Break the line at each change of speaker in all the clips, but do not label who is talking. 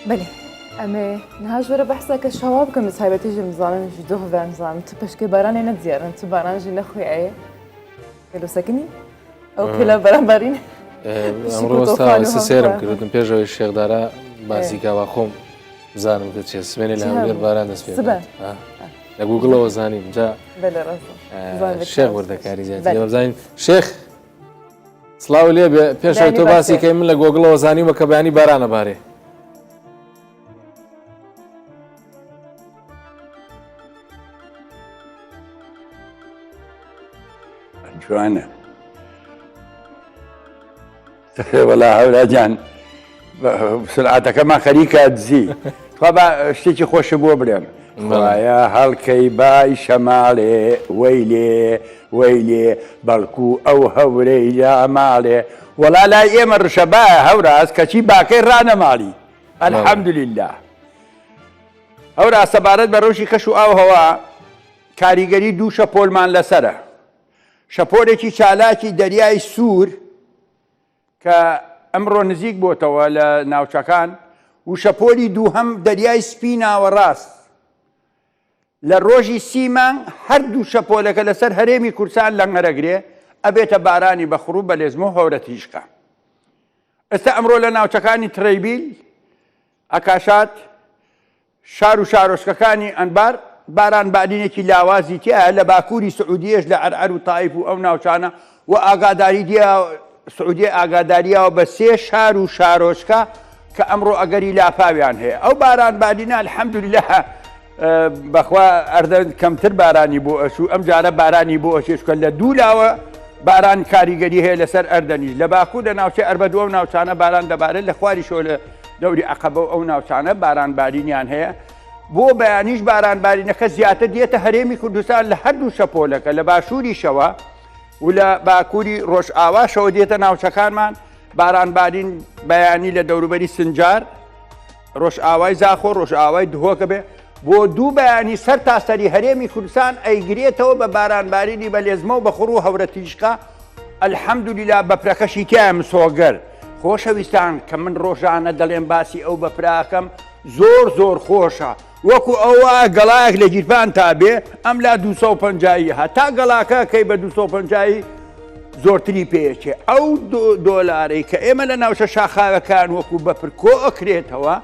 بله اما نهاجر بحثا كشواب كم صاحبتي جمزان جدوه وانزان تبش كباران ندزيار انت باران جي نخوي ايه كلو ساكني او كلا باران بارين
امروز استا سيرم کردم پیشوی شیخ داره باسی که واخوم زانم که چه سمینی لامیر باران دست بیاد. لگوگل و زانیم جا.
بله راست.
شیخ ورده کاری زیادی. یا زانیم شیخ. سلام علیه پیشوی تو باسی که من لگوگل و زانیم و کبیانی باران باره.
جوانه. ولا حول جان بسرعتك ما خليك تزي طبعا شتيكي خوش بو بريم خوايا هالكي باي شمالي ويلي ويلي بلكو او هوري يا مالي ولا لا يمر شباه هوراس كشي باكي رانا مالي الحمد لله هوراس سبارت بروشي كشو او هوا كاريگري دو شپول مان لسره شپولێکی چالاکی دەریای سوور کە ئەمڕۆ نزیک بۆتەوە لە ناوچەکان و شەپۆلی دووهەم دەریای سپی ناوەڕاست لە ڕۆژی سیمان هەردوو شەپۆلەکە لەسەر هەرێمی کورسان لەنگەرەگرێ ئەبێتە بارانی بەخڕوو بەلێزمە و هەورەتیشکە ئێستا ئەمڕۆ لە ناوچەکانی ترەیبیل ئەکاشات شار و شارۆچکەکانی ئەنبار باران بارینێکی لاوازی تیا لە باکووری سعودیەش لە عەرعەر و تایف و ئەو ناوچانە و ئاگاداری دیە سعودی ئاگاداریەوە بە سێ شار و شارۆچکە کە ئەمڕۆ ئەگەری لاپاویان هەیە ئەو باران بارینە الحەمدولله بەخوا ئەردەن کەمتر بارانی بۆ ئەچوو ئەم جارە بارانی بۆ ئەچێشکە لە دوو لاوە باران کاریگەری هەیە لەسەر ئەردەنیش لە باکوور لە ناوچەی ئەربەد و ئەو ناوچانە باران دەبارێت لە خواریشەوە لە دەوری عەقەبە و ئەو ناوچانە باران بارینیان هەیە بۆ بەیانیش باران بارینەکە زیاتر دێتە هەرێمی کوردستان لە هەردوو شەپۆلەکە لە باشووریشەوە و لە باکووری ڕۆژئاواشەوە دێتە ناوچەکانمان باران بارین بەیانی لە دەوروبەری سنجار ڕۆژئاوای زاخۆ ڕۆژئاوای دهۆکە بێ بۆ دوو بەیانی سەر تاسەری هەرێمی کوردستان ئەیگرێتەوە بە باران بارینی بەلێزمە و بەخڕ و هەورەتیشکە الحەمدولله بەپرەکەشی تایە مسۆگەر خۆشەویستان کە من ڕۆژانە دەڵێن باسی ئەو بەپراکەم زۆر زۆر خۆشە وەکو ئەوە گەڵایەک لە گیرفان تا بێ ئەم لا 250 هەتا گەڵاکە کەی بە 250 زۆرتری پێچێ ئەو دۆلارەی کە ئێمە لە ناوچە شاخاوەکان وەکو بەپر کۆ ئەکرێتەوە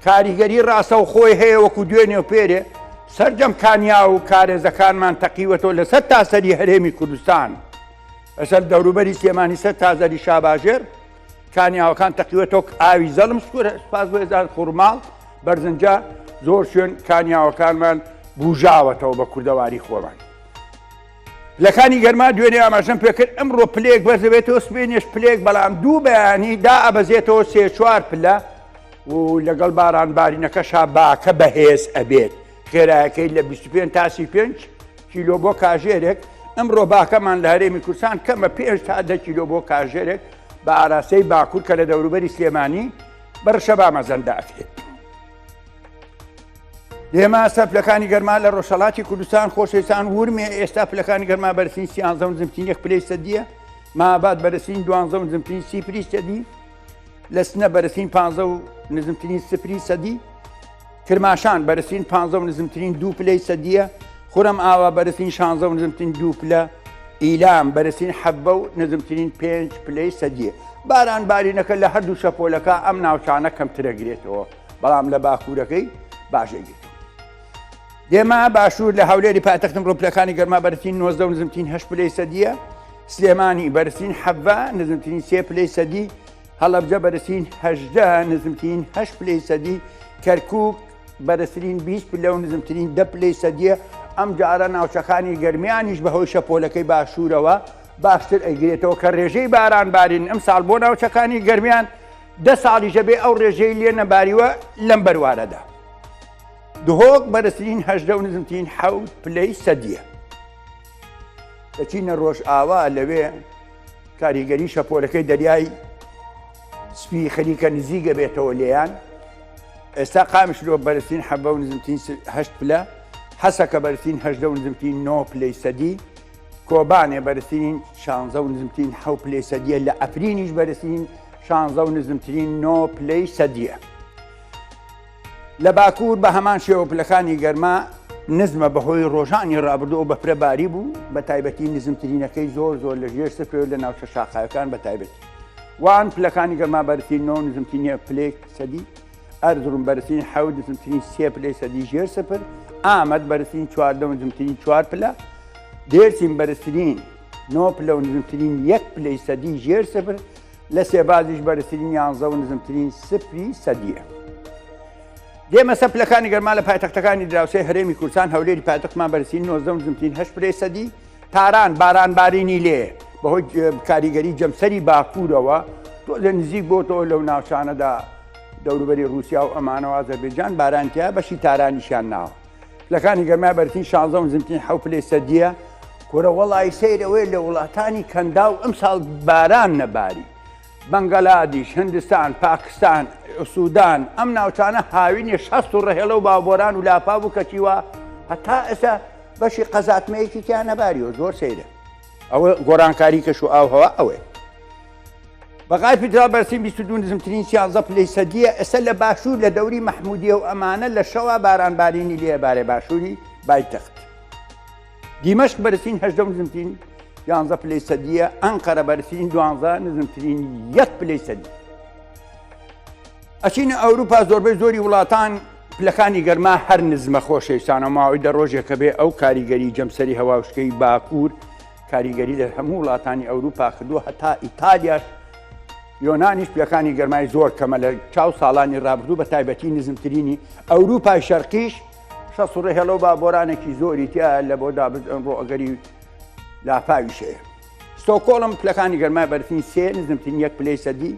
کاریگەری ڕاستە و خۆی هەیە وەکو دوێنێ و پێرێ سەرجەم کانیا و کارێزەکانمان تەقیوەتەوە لەسەر تاسەری هەرێمی کوردستان ئەسەر دەوروبەری سلێمانی سەر تازەری شاباژێر کانیاوەکان تەقیوەتەوە ئاوی زەڵم سپاس بۆ هێزار خوڕماڵ بەرزنجە زۆر شوێن کانیاوەکانمان بوژاوەتەوە بە کوردەواری خۆمان لەکانی گەرما دوێنێ ئاماژەم پێکرد ئەمڕۆ پلێک بەرزەبێتەوە سبێنێش پلێک بەڵام دوو بەیانی دا ئەبەزێتەوە سێ چوار پلە و لەگەڵ باران بارینەکەشا باکە بەهێز ئەبێت خێرایەکەی لە 25 تا 35 کیلۆ بۆ کاژێرێک ئەمڕۆ باکەمان لە هەرێمی کوردستان کەمە 5 تا 10 کیلۆ بۆ کاژێرێک بە ئاراستەی باکوور کە لە دەوروبەری سلێمانی بەرشە بامەزەندا ئەکرێت لێمە سەر پلەکانی گەرما لە ڕۆژهەڵاتی کوردستان خۆشەویستان ورمێ ئێستا پلەکانی گەرما بەرزترین 13 و نزمترین 1 پلەی سەدیە مابات بەرزترین 12 و نزمترین 30 پلی سەدی لە سنە بەرزترین 15 و نزمترین 0 سەدی کرماشان بەرزترین 15 و نزمترین 2 پلەی سەدیە خورم ئاوا بەرزترین 16 و نزمترین 2 پلە ئیلام بەرزترین 7 و نزمترین 5 پلەی سەدیە باران بارینەکە لە هەردوو شەپۆلەکە ئەم ناوچانە کەمترەگرێتەوە بەڵام لە باکوورەکەی باشەگرێت دێمە باشوور لە هەولێری پایتەختم ڕۆپلەکانی گەرما بەرزترین 19 و نزمترین 8 پلەی سەدیە سلێمانی بەرزترین 7 نزمترین 3 پلەی سەدی هەڵەبجە بەرزترین 18 نزمترین 8 پلەی سەدی کەرکووک بەرزترین 20 پلە و نزمترین 10 پلەی سەدیە ئەم جارە ناوچەکانی گەرمیانیش بەهۆی شەپۆلەکەی باشوورەوە باشتر ئەیگرێتەوە کە ڕێژەی باران بارین ئەم ساڵ بۆ ناوچەکانی گەرمیان 10 ساڵیشە بێ ئەو ڕێژەی لێ نەباریوە لەم بەروارەدا دهۆک بەرزترین 18 و نزمترین 7 پلەی سەدیە دەچینە ڕۆژئاوا لەوێ کاریگەری شەپۆلەکەی دەریای سپی خەریکە نزیگە بێتەوە لێیان ئێستا قامشلۆ بەرزترین 7 و نزمترین 8 پلە حەسەکە بەرزترین 18 و نزمترین 9 پلەی سەدی کۆبانێ بەرزترین 16 و نزمترین 7 پلەی سەدیە لە ئەفرینیش بەرزترین 16 و نزمترین 9 پلەی سەدیە لە باکوور بە هەمان شێوە پلەکانی گەرما نزمە بەهۆی ڕۆژانی ڕابردووە بە پرەباری بوو بە تایبەتی نزمترینەکەی زۆر لە ژێر سفرێ لە ناوچە شاخایەکان بە تایبەتی وان پلەکانی گەرما بەرزترینەوە نزمترینە پلەی سەدی ئەرزوڕوم بەرزترین حەوت نزمترین 3 پلەی سەدی ژێر سفر ئامەد بەرزترین 14 نزمترین 4 پلە دێرسین بەرزترین 9 پلە و نزمترین 1 پلەی سەدی ژێر سفر لە سێبازیش بەرزترین 11 و نزمترین 0 سەدیە. دێمە سەر پلەکانی گەرما لە پایتەختەکانی دراوسێ هەرێمی کوردستان هەولێری پایتەختمان بەرزترین 19 و نزمترین 8 پلەی سەدی تاران بارانبارینی لێ بەهۆی کاریگەری جەمسەری باکوورەوە تۆ لە نزیک بۆتەوە لەو ناوچانەدا دەوروبەری رووسیا و ئەمانەوە ئازەربایجان بارانتیا بەشی تارانیشان ناوە. پلەکانی گەرما بەرزترین 16 و نزمترین 7 پلەی سەدیە کورە وەڵی سەیرەوەی لە وڵاتانی کەندا و ئەمساڵ باران نەباری. بەنگەلادیش، هندستان، پاکستان، سوودان ئەم ناوچانە هاوینی 60 و ڕەهێڵە و بابۆران و لاپا بوو کەچیوە هەتا ئێستا بەشی قەزاتمەیەکی تیان نەباریەوە زۆر سەیرە. ئەوە گۆڕانکاری کەش و ئاوهەوا ئەوەیە. بەقای فیدرال بەرزترین 22 نزمترین 13 پلەی سەدیە ئێستا لە باشوور لە دەوری مەحمودیە و ئەمانە لە شەوا بارانبارینی لێبارێ باشووری بایتەخت. دیمەشق بەرزترین 18 نزمترین 11 پلەی سەدیە ئەنقەرە بەرزترین 12 نزمترین 1 پلەی سەدی. ئەچینە ئەوروپا زۆربەی زۆری وڵاتان پلەکانی گەرما هەر نزمە خۆشەویستانە ماوەی دە ڕۆژێکە بێ ئەو کاریگەری جەمسەری هەواوشکەی باکوور کاریگەری لە هەموو وڵاتانی ئەوروپا کردووە هەتا ئیتالیاش یۆنانیش پلەکانی گەرمای زۆر کەمە لە چاو ساڵانی ڕابردوو بە تایبەتی نزمترینی ئەوروپای شەرقیش 60 و ڕێهێڵە و بابۆرانێکی زۆری تیا لە بۆ دابست ئەمڕۆ ئەگەری لافاویشەیە. ستۆکۆڵم پلەکانی گەرمای بەرزترین 3 نزمترین 1 پلەی سەدی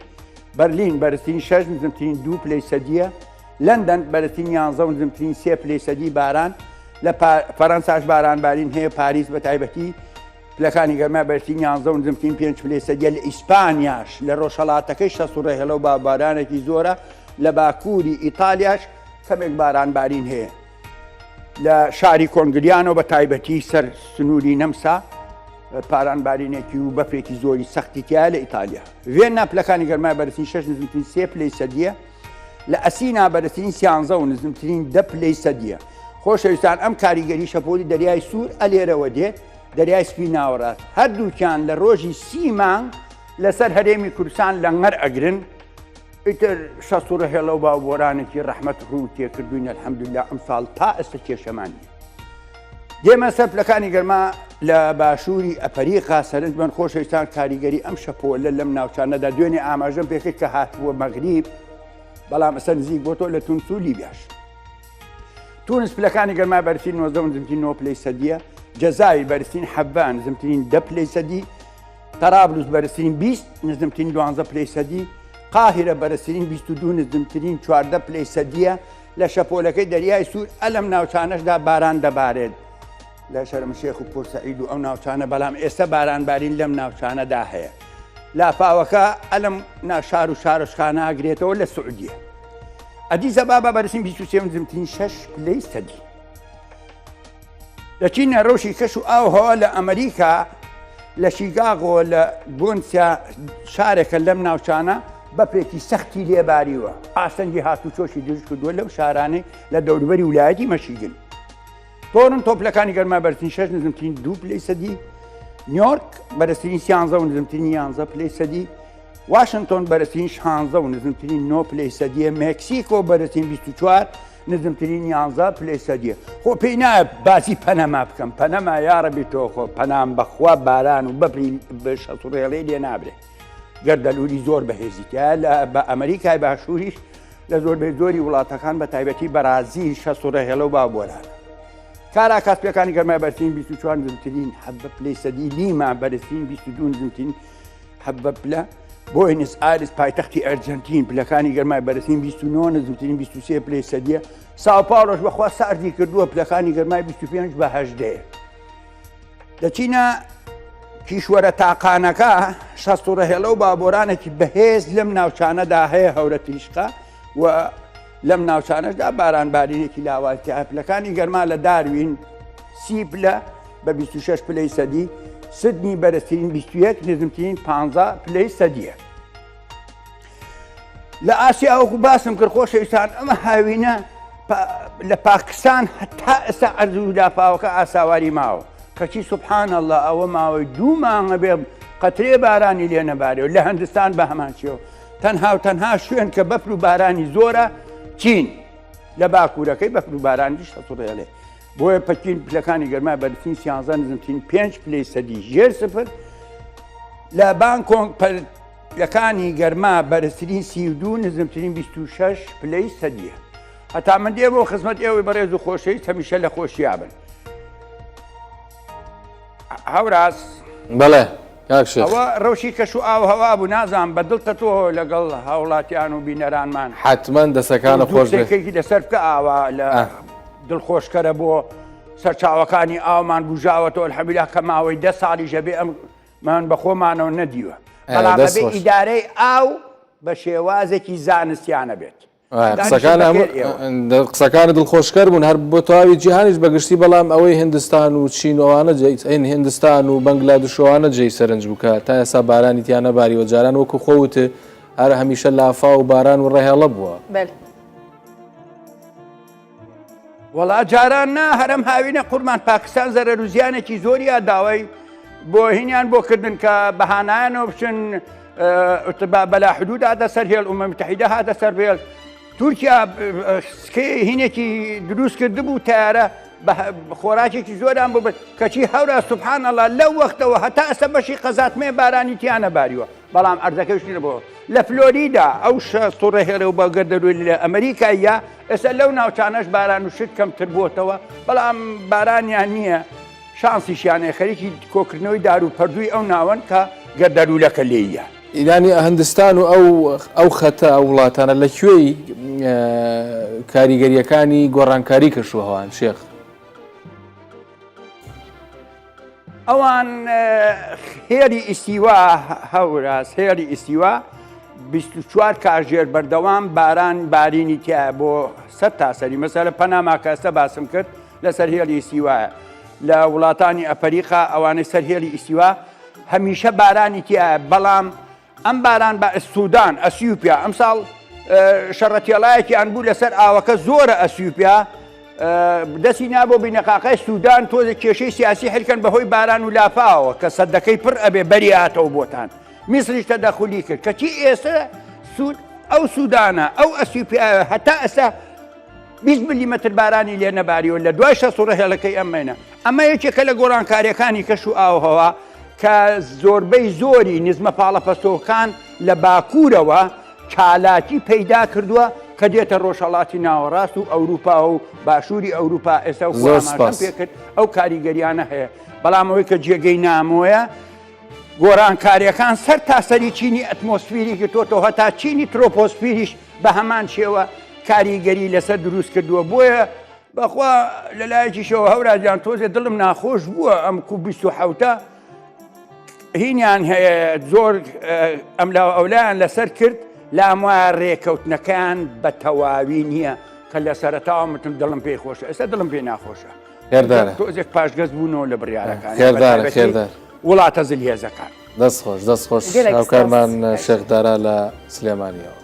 بەرلین بەرزترین 6 نزمترین 2 پلەی سەدیە لەندەن بەرزترین 11 نزمترین 3 پلەی سەدی باران لە فەرەنساش بارانبارین هەیە پاریس بە تایبەتی پلەکانی گەرمای بەرزترین 11 نزمترین 5 پلەی سەدیە لە ئیسپانیاش لە ڕۆژهەڵاتەکەی 60 و ڕێهێڵە و بابارانێکی زۆرە لە باکووری ئیتالیاش کەمێک بارانبارین هەیە لە شاری کۆنگلیانەوە بە تایبەتی سەر سنووری نەمسا پارانبارینێکی و بەفرێکی زۆری سەختی تیا لە ئیتالیا. وێننا پلەکانی گەرمای بەرزترین 6 نزمترین 3 پلەی سەدیە لە ئەسینا بەرزترین 13 و نزمترین 10 پلەی سەدیە. خۆشەویستان ئەم کاریگەری شەپۆلی دەریای سوور ئەلێرەوە دێت دەریای سپی ناوەڕاست هەردووکیان لە ڕۆژی 30 مانگ لەسەر هەرێمی کوردستان لە غەر ئەگرن ئیتر 60 و ڕێهێڵە و باوبۆرانێکی ڕەحمەت ڕوو تێکردوین ئەلحەمدوللا ئەم ساڵ تا ئێستا کێشەمانی. دێمە سەر پلەکانی گەرما لە باشووری ئەفریقا سەرنج بن خۆشەویستان کاریگەری ئەم شەپۆلە لەم ناوچانەدا دوێنێ ئاماژەم پێکرد کە هاتووە مەغریب بەڵام ئەستا نزیک بۆ تۆ لە تونس و لیبیاش. تونس پلەکانی گەرمای بەرزترین 19 نزمترین 9 پلەی سەدیە جەزایر بەرزترین 17 نزمترین 10 پلەی سەدی تەرابلوس بەرزترین 20 نزمترین 12 پلەی سەدی قاهرە بەرزترین 22 نزمترین 14 پلەی سەدیە لە شەپۆلەکەی دەریای سوور ئەلەم ناوچانەشدا باران دەبارێت لە شەرم شێخ و پۆرسەعید و ئەو ناوچانە بەڵام ئێستا بارانبارین لەم ناوچانەدا هەیە. لافاوەکە ئەلەم ناشار و شارۆچخانە ئاگرێتەوە لە سعودیە. ئەدیس ئەبابا بەرزترین 23 نزمترین 6 پلەی سەدی. لە چینە ڕۆژی کەش و ئاوهەوا لە ئەمریکا لە شیکاگۆ لە بۆنسیا شارێکە لەم ناوچانە بەپێکی سەختی لێباریوە ئاسەنگی هاتوچۆشی دروست کردووە لەو شارانەی لە دەوروبەری ویلایەتی مەشیگن. تۆرن تۆپلەکانی گەرما بەرزترین 6 نزمترین 2 پلەی سەدی نیویۆرک بەرزترین 13 و نزمترین 11 پلەی سەدی واشنگتن بەرزترین 16 و نزمترین 9 پلەی سەدیە مێکسیکۆ بەرزترین 24 نزمترین 11 پلەی سەدیە. خۆ پێی نایە باسی پەنەما بکەم پەنەما یاڕەبی تۆ خۆ پەنام بەخوا باران و بەپری بە شەسوڕێڵەی لێ نابرێت گەردەلووری زۆر بەهێزیتە بە ئەمریکای باشووریش لە زۆربەی زۆری وڵاتەکان بە تایبەتی بەرازیل شەسوڕێهێڵە و باوبۆران. کارا کاسپیەکانی گەرمای بەرزترین 24 نزمترین 7 پلەی سەدی لیما بەرزترین 22 نزمترین 7 پلە بۆینس ئایرس پایتەختی ئەرجەنتین پلەکانی گەرمای بەرزترین 29 نزمترین 23 پلەی سەدیە ساو پاولۆش بەخوا ساردی کردووە پلەکانی گەرمای 25 بە 18. دەچینە کیشوەرە تاقانەکە 60 و ڕێهێڵە و بابۆرانێکی بەهێز لەم ناوچانەدا هەیە هەورە تیشقا و لەم ناوچانەشدا بارانبارینێکی لاوازتیا پلەکانی گەرما لە داروین 30 پلە بە 26 پلەی سەدی سدنی بەرزترین 21 نزمترین 15 پلەی سەدیە. لە ئاسیا وەکو باسم کرد خۆشەویستان ئەمە هاوینە لە پاکستان هەتا ئێستا ئەرزوو دافاوەکە ئاساواری ماوە کەچی سوبحان الله ئەوە ماوەی 2 مانگە بێ قەترێ بارانی لێ نەبارێ و لە هەندستان بە هەمان شێوە تەنها شوێن کە بەفر و بارانی زۆرە چین لە باکوورەکەی بەفر و بارانی شەڕێڵێ بۆیە پەکین پلەکانی گەرما بەرزترین 11 نزمترین 5 پلەی سەدی ژێر سفر لە بانکۆنگ پلەکانی گەرما بەرزترین 32 نزمترین 26 پلەی سەدیە هەتا من دێ بۆ خزمەت ئێوەی بەڕێز و خۆشەویست هەمیشە لە خۆشییا بن هەوراز
بەڵێ کاک شێخ
ئەوە ڕەوشی کەش و ئاو هەوا بوو نازانم بەدڵتە تۆ لەگەڵ هاوڵاتیان و بینەرانمان
حتمما دەسەکانە خۆش بێت
دۆستێکی لەسەر بکە ئاوا لە دڵخۆشکەرە بۆ سەرچاوەکانی ئاومان بژاوەتەوە الحەمدولیلا کە ماوەی 10 ساڵی ژەبێ ئەممان بە خۆمانەوە نەدیوە بەڵام ئەبێ ئیدارەی ئاو بە شێوازێکی زانستیانە بێت
قسەکانە دڵخۆشکەر بوون هەر بۆ تەواوی جیهانیش بەگشتی بەڵام ئەوەی هندستان و چینەوانە ئین هندستان و بەنگلادشەوانە جێی سەرنج بووکە تا ئێستا بارانی تیان نەباریوە جاران وەکو خۆوتە هەر هەمیشە لافا و باران و ڕێهێڵە بووە
وەڵا جاران نا هەرم هاوینە قورمان پاکستان زەرەر و زیانێکی زۆریە داوای بۆ هینیان بۆ کردن کە بەهانایانەوە بچن بەلا حدود هاتە سەر هێڵ ئومە متحیدە هاتە سەر هێڵ تورکیا هینێکی دروست کرده بوو تیارە خۆراکێکی زۆران بوو کەچی هەورا سوبحان الله لەو وەختەوە هەتا ئەستا بەشی قەزاتمێ بارانی تیانە باریوە بەڵام ئەرزەکەشتی بۆ لە فلۆریدا ئەو سوڕە هێرە و بە گەردەروی لە ئەمریکایە ئێستا لەو ناوچانەش باران و شت کەمتر بۆتەوە بەڵام بارانیان نییە شانسیشیانەیە خەریکی کۆکردنەوەی دار و پەردووی ئەو ناوەن کە گەردەرولەکە لێیە
ئیرانی هەندستان و ئەو خەتە ئەو وڵاتانە لەکوێی کاریگەریەکانی گۆڕانکاری کەشووە هەوان شێخ
ئەوان هێری ئیسیوا هەوراز هێری ئیسیوا 24 کاژێر بەردەوام باران بارینی تایە بۆ 100 تاسەری مەسەلە پەناما کەستە باسم کرد لەسەر هێڵی ئیسیوایە لە وڵاتانی ئەفریقا ئەوانەی سەر هێڵی ئیسیوا هەمیشە بارانی تایە بەڵام ئەم باران بە سوودان ئەسیوپیا ئەمساڵ شەڕەتێڵایەکی ئەن بوو لەسەر ئاوەکە زۆرە ئەسیوپیا دەستی نابۆ بینەقاقای سوودان تۆزە کێشەی سیاسی هەرکەن بەهۆی باران و لافاوە کە سەدەکەی پڕ ئەبێ بەری هاتەوە بۆتان میسریش تەدەخولی کرد کەچی ئێستا ئەو سوودانە ئەو ئەسیوپیا هەتا ئەستا 20 میلیمەتر بارانی لێ نەباریەوە لە دوای شەسوڕە هێڵەکەی ئەمەینە ئەمە یەکێکە لە گۆڕانکاریەکانی کەش و ئاوهەوا کە زۆربەی زۆری نزمە پاڵەپەستۆکان لە باکوورەوە چالاکی پەیدا کردووە کە دێتە ڕۆژهەڵاتی ناوەڕاست و ئەوروپا و باشووری ئەوروپا ئێستا وڵامانە پێکرد ئەو کاریگەریانە هەیە بەڵام ئەوەی کە جێگەی نامۆیە گۆڕانکاریەکان سەر تاسەری چینی ئەتمۆسفیری کردوتەوە هەتا چینی ترۆپۆسفیریش بە هەمان شێوە کاریگەری لەسەر دروست کردووە بۆیە بەخوا لەلایەکیشەوە هەوراجان تۆزێ دڵم ناخۆش بووە ئەم کو 27 هینیان هەیە زۆر ئەملاوە ئەولایان لەسەر کرد لاموایە ڕێکەوتنەکان بە تەواوی نییە کە لە سەرەتاوە متم دڵم پێی خۆشە ئێستا دڵم پێی ناخۆشە تۆزێک پاشگەز بوونەوە لە بڕیارەکان
وڵاتە
زلهێزەکان
دەستخۆش هاوکارمان شێخدارا لە سلێمانیەوە